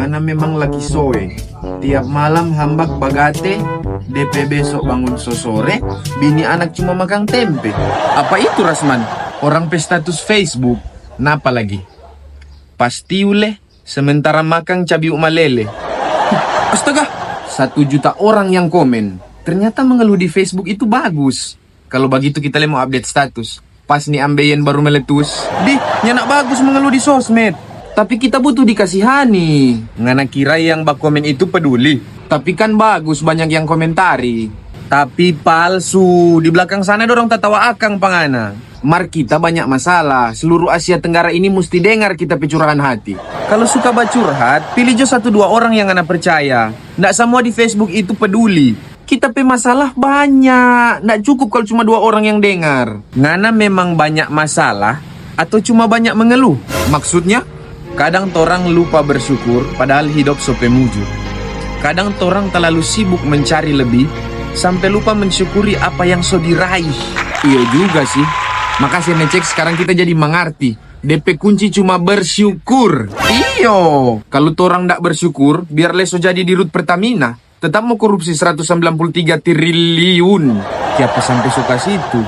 Ngana memang laki soe. Tiap malam hambak bagate, DP besok bangun sosore, bini anak cuma makan tempe. Apa itu Rasman? Orang pestatus Facebook, napa lagi? Pasti ule, sementara makan cabi umalele. Astaga, 1 juta orang yang komen. Ternyata mengeluh di Facebook itu bagus. Kalau begitu kita mau update status. Pas nih ambeien baru meletus. Nyanak bagus mengeluh di sosmed. Tapi kita butuh dikasihani. Ngana kira yang bak komen itu peduli. Tapi kan bagus banyak yang komentari. Tapi palsu. Di belakang sana dorong tatawa akang pangana. Mar kita banyak masalah. Seluruh Asia Tenggara ini mesti dengar kita pecurahan hati. Kalau suka bacurhat, pilih jo 1-2 orang yang ngana percaya. Nggak semua di Facebook itu peduli. Kita pe masalah banyak. Nggak cukup kalau cuma 2 orang yang dengar. Ngana memang banyak masalah atau cuma banyak mengeluh? Maksudnya? Kadang torang lupa bersyukur padahal hidup sope mujur. Kadang torang terlalu sibuk mencari lebih sampai lupa mensyukuri apa yang so diraih. Iya juga sih. Makasih necek sekarang kita jadi mengerti. DP kunci cuma bersyukur. Iyo. Kalau torang ndak bersyukur biar leso jadi di Rut Pertamina. Tetap mau korupsi 193 triliun. Siapa sampai suka situ?